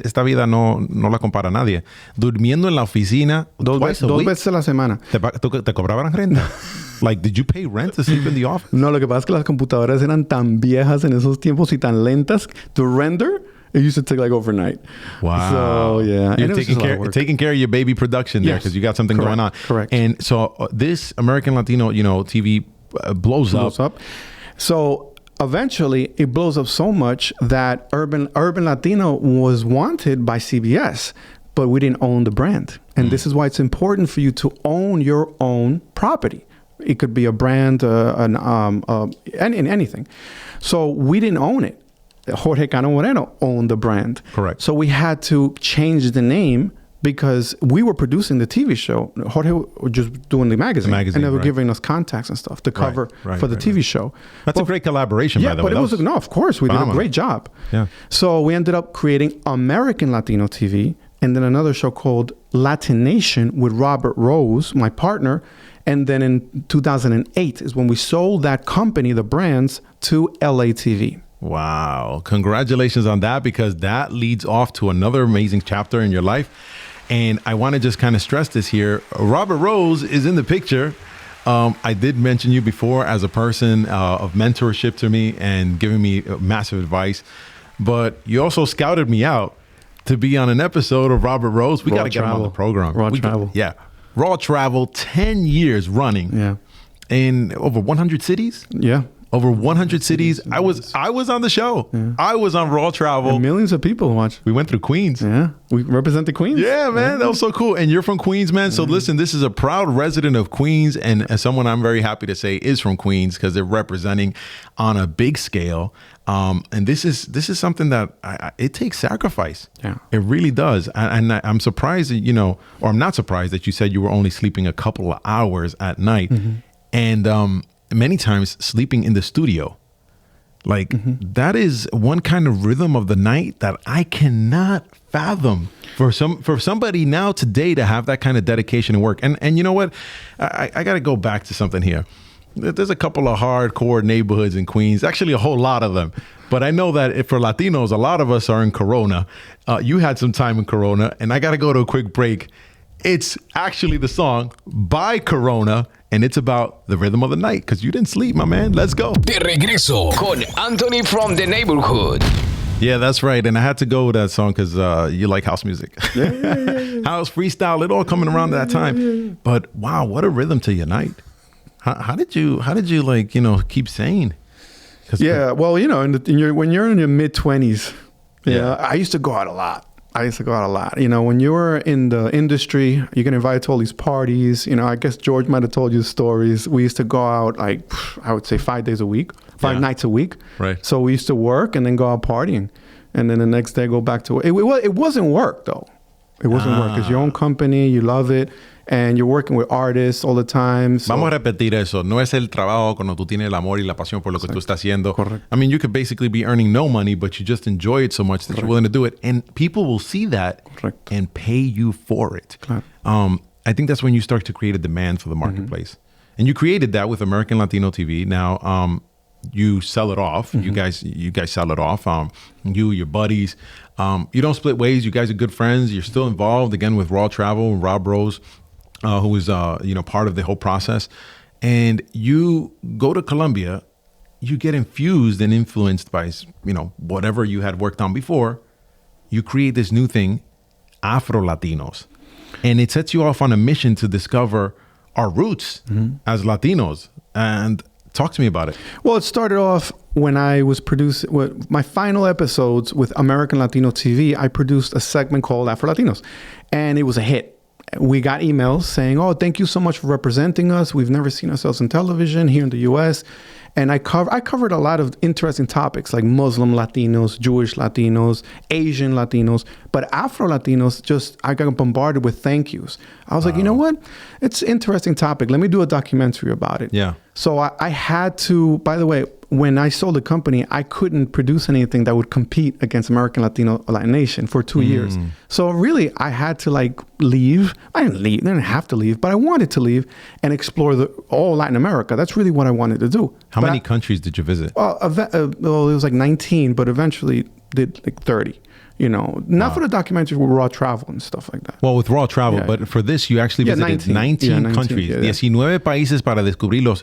[SPEAKER 1] esta vida no la compara nadie. Durmiendo en la oficina
[SPEAKER 3] dos veces a la semana.
[SPEAKER 1] ¿Te cobraban renta? Like, did you pay rent to sleep in the office?
[SPEAKER 3] No, lo que pasa es que las computadoras eran tan viejas en esos tiempos y tan lentas. To render, it used to take like overnight.
[SPEAKER 1] Wow.
[SPEAKER 3] So, yeah.
[SPEAKER 1] You're taking care of your baby production there because you got something going on.
[SPEAKER 3] Correct.
[SPEAKER 1] And so this American Latino, TV blows up.
[SPEAKER 3] So eventually it blows up so much that Urban Latino was wanted by CBS, but we didn't own the brand. And this is why it's important for you to own your own property. It could be a brand, anything. So we didn't own it. Jorge Cano Moreno owned the brand.
[SPEAKER 1] Correct.
[SPEAKER 3] So we had to change the name because we were producing the TV show. Jorge was just doing the magazine. And they were giving us contacts and stuff to cover for the TV show.
[SPEAKER 1] That's a great collaboration, by the way.
[SPEAKER 3] Yeah, but of course, we did a great job.
[SPEAKER 1] Yeah.
[SPEAKER 3] So we ended up creating American Latino TV and then another show called Latination with Robert Rose, my partner. And then in 2008 is when we sold that company, the brands, to LA TV.
[SPEAKER 1] Wow. Congratulations on that, because that leads off to another amazing chapter in your life. And I want to just kind of stress this here. Robert Rose is in the picture. I did mention you before as a person of mentorship to me and giving me massive advice. But you also scouted me out to be on an episode of Robert Rose. We got to get him on the program.
[SPEAKER 3] Raw Travel.
[SPEAKER 1] Yeah. Raw Travel, 10 years running.
[SPEAKER 3] Yeah.
[SPEAKER 1] In over 100 cities?
[SPEAKER 3] Yeah.
[SPEAKER 1] Over 100 cities. I was on the show. Yeah. I was on Raw Travel.
[SPEAKER 3] And millions of people watch.
[SPEAKER 1] We went through Queens.
[SPEAKER 3] Yeah. We represent the Queens.
[SPEAKER 1] Yeah, man. That was so cool. And you're from Queens, man. So listen, this is a proud resident of Queens, and as someone I'm very happy to say is from Queens, because they're representing on a big scale. And this is something that it takes sacrifice.
[SPEAKER 3] Yeah.
[SPEAKER 1] It really does. And I'm surprised that, or I'm not surprised that you said you were only sleeping a couple of hours at night. Mm-hmm. And many times sleeping in the studio. Like that is one kind of rhythm of the night that I cannot fathom for somebody now today to have that kind of dedication and work. And you know what? I got to go back to something here. There's a couple of hardcore neighborhoods in Queens, actually a whole lot of them. But I know that for Latinos, a lot of us are in Corona. You had some time in Corona, and I got to go to a quick break. It's actually the song by Corona, and it's about the rhythm of the night, because you didn't sleep, my man. Let's go.
[SPEAKER 2] De regreso con Anthony from the neighborhood.
[SPEAKER 1] Yeah, that's right. And I had to go with that song because you like house music.
[SPEAKER 3] Yeah.
[SPEAKER 1] House, freestyle, it all coming around that time. But wow, what a rhythm to your night. How did you like, keep sane?
[SPEAKER 3] Yeah, well, when you're in your mid-20s, I used to go out a lot. When you were in the industry, you get invited to all these parties. I guess George might have told you stories. We used to go out I would say 5 days a week, 5 nights a week.
[SPEAKER 1] Right.
[SPEAKER 3] So we used to work and then go out partying. And then the next day go back to work. It wasn't work, though. It wasn't work. It's your own company. You love it. And you're working with artists all the time. So.
[SPEAKER 1] Vamos a repetir eso. No es el trabajo cuando tú tienes el amor y la pasión por lo que tú estás haciendo.
[SPEAKER 3] Correct.
[SPEAKER 1] I mean, you could basically be earning no money, but you just enjoy it so much that you're willing to do it. And people will see that and pay you for it. I think that's when you start to create a demand for the marketplace. And you created that with American Latino TV. Now, you sell it off. You guys sell it off. You, your buddies. You don't split ways. You guys are good friends. You're still involved, again, with Raw Travel and Rob Rose. Who was part of the whole process, and you go to Colombia, you get infused and influenced by whatever you had worked on before. You create this new thing, AfroLatinos, and it sets you off on a mission to discover our roots as Latinos. And talk to me about it.
[SPEAKER 3] Well, it started off when I was producing my final episodes with American Latino TV. I produced a segment called AfroLatinos, and it was a hit. We got emails saying, "Oh, thank you so much for representing us. We've never seen ourselves in television here in the U.S." And I covered a lot of interesting topics like Muslim Latinos, Jewish Latinos, Asian Latinos, but Afro Latinos. I got bombarded with thank yous. I was like, you know what? It's an interesting topic. Let me do a documentary about it.
[SPEAKER 1] Yeah.
[SPEAKER 3] So I had to. By the way, when I sold the company, I couldn't produce anything that would compete against American Latino Nation for 2 years. So really, I had to leave. I didn't have to leave, but I wanted to leave and explore all Latin America. That's really what I wanted to do.
[SPEAKER 1] How many countries did you visit?
[SPEAKER 3] Well, it was 19, but eventually did 30. Not for the documentary, with raw travel and stuff like that.
[SPEAKER 1] Well, with raw travel, but for this, you actually visited 19 countries. 19 países para descubrir los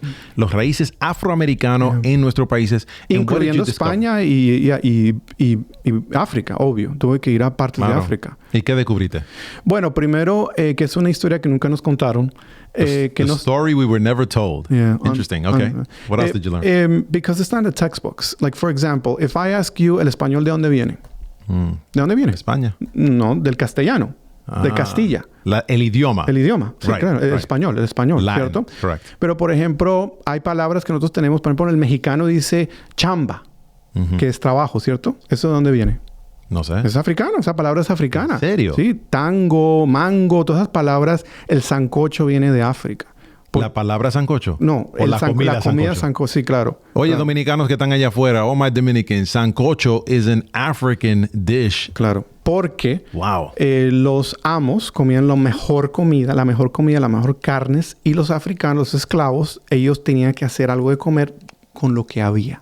[SPEAKER 1] raíces afroamericanos en nuestros países.
[SPEAKER 3] Incluyendo España y África, obvio. Tuve que ir a partes de África.
[SPEAKER 1] ¿Y qué descubriste?
[SPEAKER 3] Bueno, primero, que es una historia que nunca nos contaron.
[SPEAKER 1] The story we were never told.
[SPEAKER 3] Yeah,
[SPEAKER 1] Interesting. Okay. What else did you learn?
[SPEAKER 3] Because it's not in the textbooks. Like, for example, if I ask you, ¿el español de dónde viene? ¿De dónde viene?
[SPEAKER 1] España.
[SPEAKER 3] No, del castellano. De Castilla.
[SPEAKER 1] El idioma.
[SPEAKER 3] El idioma. Sí,
[SPEAKER 1] right,
[SPEAKER 3] claro. El español,
[SPEAKER 1] Latin,
[SPEAKER 3] ¿cierto?
[SPEAKER 1] Correct.
[SPEAKER 3] Pero, por ejemplo, hay palabras que nosotros tenemos. Por ejemplo, el mexicano dice chamba, que es trabajo, ¿cierto? ¿Eso de dónde viene?
[SPEAKER 1] No sé.
[SPEAKER 3] Es africano, esa palabra es africana.
[SPEAKER 1] ¿En serio?
[SPEAKER 3] Sí, tango, mango, todas esas palabras. El sancocho viene de África.
[SPEAKER 1] ¿La palabra sancocho?
[SPEAKER 3] No,
[SPEAKER 1] la comida
[SPEAKER 3] sancocho, sí, claro.
[SPEAKER 1] Oye,
[SPEAKER 3] claro.
[SPEAKER 1] Dominicanos que están allá afuera, oh my Dominicans, sancocho is an African dish.
[SPEAKER 3] Claro, porque
[SPEAKER 1] Wow.
[SPEAKER 3] Los amos comían la mejor comida, las mejores carnes, y los africanos, los esclavos, ellos tenían que hacer algo de comer con lo que había.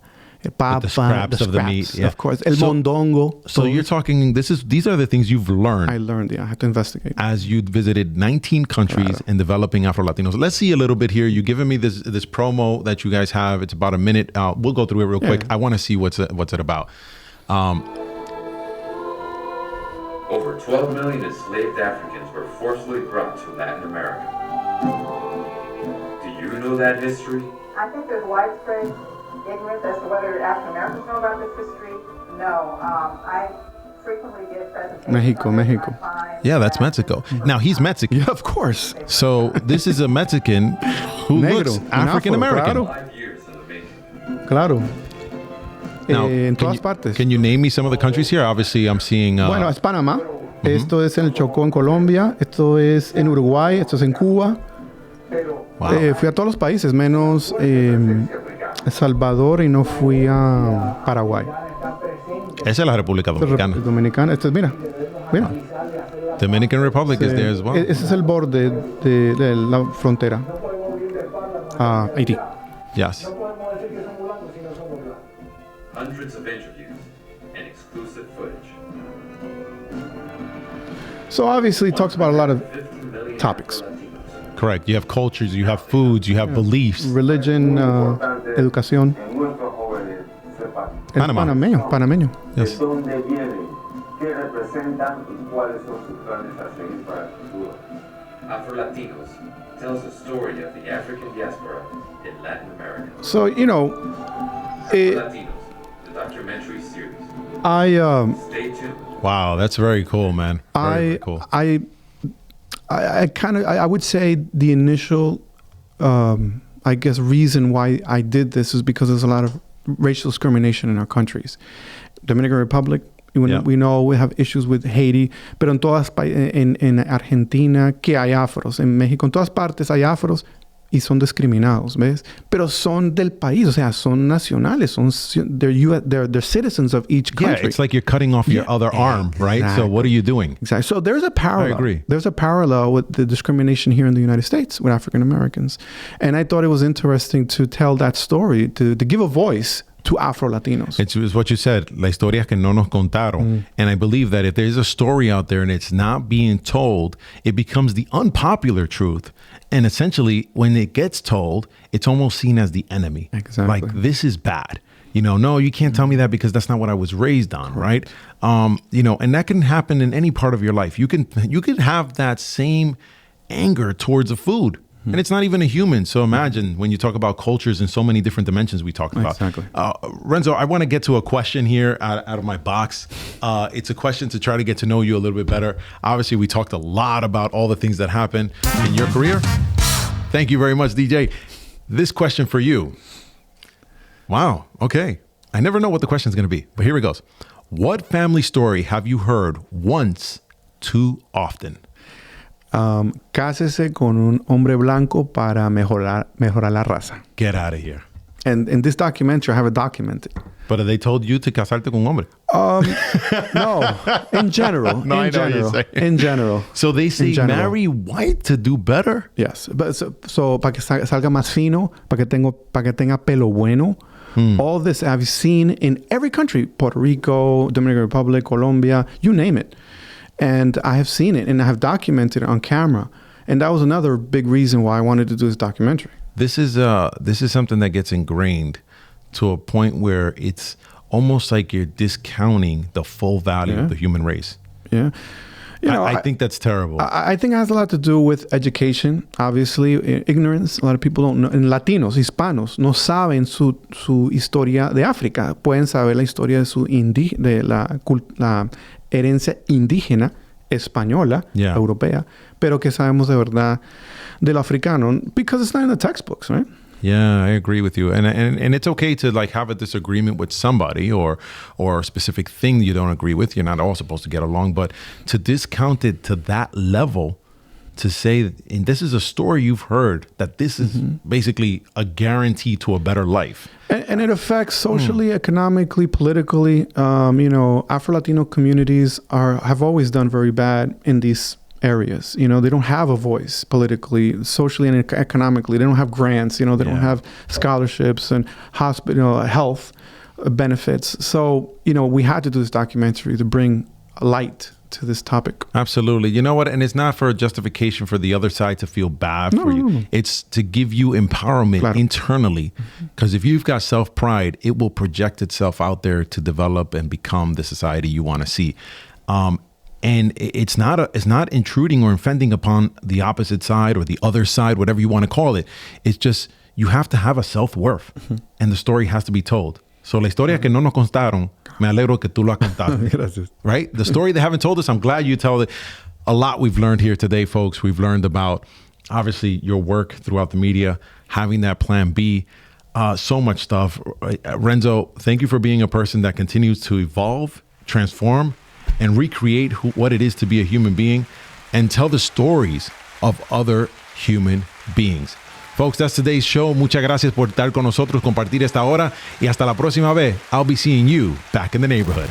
[SPEAKER 3] Papa,
[SPEAKER 1] the scraps of the meat, yeah.
[SPEAKER 3] Of course. El mondongo.
[SPEAKER 1] So you're talking, these are the things you've learned.
[SPEAKER 3] I learned, yeah. I had to investigate.
[SPEAKER 1] As you visited 19 countries and developing AfroLatinos. Let's see a little bit here. You've given me this promo that you guys have. It's about a minute. We'll go through it real quick. I want to see what's it about.
[SPEAKER 7] Over 12 million enslaved Africans were forcibly brought to Latin America. Do you know that history?
[SPEAKER 8] I think there's widespread ignorance as to whether African Americans know about this history. No, I frequently get presentations.
[SPEAKER 3] Mexico.
[SPEAKER 1] Yeah, that's Mexico. Now, he's Mexican.
[SPEAKER 3] Yeah, of course.
[SPEAKER 1] So this is a Mexican who looks African American.
[SPEAKER 7] 5 years in the making.
[SPEAKER 3] Claro.
[SPEAKER 1] Now,
[SPEAKER 3] En todas partes.
[SPEAKER 1] Can you name me some of the countries here? Obviously, I'm seeing...
[SPEAKER 3] Bueno, es Panamá. Esto es en el Chocó, en Colombia. Esto es en Uruguay. Esto es en Cuba.
[SPEAKER 1] wow.
[SPEAKER 3] Fui a todos los países, menos El Salvador, y no fui a Paraguay.
[SPEAKER 1] Esa es la República Dominicana.
[SPEAKER 3] Dominicana. Esto es, mira.
[SPEAKER 1] Dominican Republic is there as well.
[SPEAKER 3] Ese es el borde de la frontera a Haití.
[SPEAKER 1] Yes.
[SPEAKER 7] Hundreds of interviews and exclusive footage.
[SPEAKER 3] So obviously it talks about a lot of
[SPEAKER 7] 50 million
[SPEAKER 3] topics.
[SPEAKER 7] AfroLatinos.
[SPEAKER 1] Correct. You have cultures, you have foods, you have beliefs.
[SPEAKER 3] Religion, educación.
[SPEAKER 1] Panamá.
[SPEAKER 3] Panameño.
[SPEAKER 1] Yes.
[SPEAKER 9] ¿Dónde vienen? ¿Qué representan y cuáles son sus planes a seguir para el futuro?
[SPEAKER 7] AfroLatinos tells the story of the African diaspora in Latin America.
[SPEAKER 3] So,
[SPEAKER 7] AfroLatinos, the documentary series.
[SPEAKER 3] I
[SPEAKER 7] Stay tuned.
[SPEAKER 1] Wow, that's very cool, man. Very cool.
[SPEAKER 3] I would say the initial, I guess, reason why I did this is because there's a lot of racial discrimination in our countries. Dominican Republic, we know we have issues with Haiti, pero en Argentina, que hay afros. En México, en todas partes hay afros y son discriminados, ¿ves? Pero son del país, o sea, son nacionales, they're citizens of each country.
[SPEAKER 1] Yeah, it's like you're cutting off your other arm, right?
[SPEAKER 3] Exactly.
[SPEAKER 1] So what are you doing?
[SPEAKER 3] Exactly. So there's a parallel.
[SPEAKER 1] I agree.
[SPEAKER 3] There's a parallel with the discrimination here in the United States with African Americans. And I thought it was interesting to tell that story, to give a voice to AfroLatinos.
[SPEAKER 1] It's what you said, la historia que no nos contaron. And I believe that if there's a story out there and it's not being told, it becomes the unpopular truth. And essentially, when it gets told, it's almost seen as the enemy.
[SPEAKER 3] Exactly.
[SPEAKER 1] Like, this is bad. No, you can't tell me that because that's not what I was raised on, right? And that can happen in any part of your life. You can have that same anger towards a food. And it's not even a human. So imagine when you talk about cultures in so many different dimensions we talked about.
[SPEAKER 3] Exactly.
[SPEAKER 1] Renzo, I want to get to a question here out of my box. It's a question to try to get to know you a little bit better. Obviously, we talked a lot about all the things that happened in your career. Thank you very much, DJ. This question for you. Wow. Okay. I never know what the question is going to be, but here it goes. What family story have you heard once too often?
[SPEAKER 3] Cásese con un hombre blanco para mejorar la raza.
[SPEAKER 1] Get out of here.
[SPEAKER 3] And in this documentary, I have it documented.
[SPEAKER 1] But they told you to casarte con un hombre.
[SPEAKER 3] No, in general.
[SPEAKER 1] No, I know what you're saying.
[SPEAKER 3] In general.
[SPEAKER 1] So they say marry white to do better?
[SPEAKER 3] Yes. But so para que salga más fino, para que tenga pelo bueno, All this I've seen in every country, Puerto Rico, Dominican Republic, Colombia, you name it. And I have seen it and I have documented it on camera. And that was another big reason why I wanted to do this documentary.
[SPEAKER 1] This is something that gets ingrained to a point where it's almost like you're discounting the full value of the human race.
[SPEAKER 3] Yeah. You know,
[SPEAKER 1] I think that's terrible.
[SPEAKER 3] I think it has a lot to do with education, obviously, ignorance. A lot of people don't know. And Latinos, hispanos, no saben su historia de África. Pueden saber la historia de la herencia indígena española, europea, pero que sabemos de verdad de lo africano because it's not in the textbooks, right?
[SPEAKER 1] Yeah, I agree with you. And it's okay to like have a disagreement with somebody or a specific thing you don't agree with. You're not all supposed to get along, but to discount it to that level, to say, and this is a story you've heard, that this is basically a guarantee to a better life.
[SPEAKER 3] And it affects socially, economically, politically. You know, Afro-Latino communities have always done very bad in these areas. You know, they don't have a voice politically, socially, and economically. They don't have grants. You know, they don't have scholarships and hospital health benefits. So, you know, we had to do this documentary to bring light to this topic.
[SPEAKER 1] Absolutely. You know what? And it's not for a justification for the other side to feel bad for you. No. It's to give you empowerment internally. Because if you've got self-pride, it will project itself out there to develop and become the society you want to see. And it's not intruding or offending upon the opposite side or the other side, whatever you want to call it. It's just you have to have a self-worth and the story has to be told. So la historia que no nos contaron, me alegro que tú lo has contado.
[SPEAKER 3] Gracias.
[SPEAKER 1] Right? The story they haven't told us, I'm glad you tell it. A lot we've learned here today, folks. We've learned about, obviously, your work throughout the media, having that plan B, so much stuff. Renzo, thank you for being a person that continues to evolve, transform, and recreate what it is to be a human being and tell the stories of other human beings. Folks, that's today's show. Muchas gracias por estar con nosotros, compartir esta hora, y hasta la próxima vez. I'll be seeing you back in the neighborhood.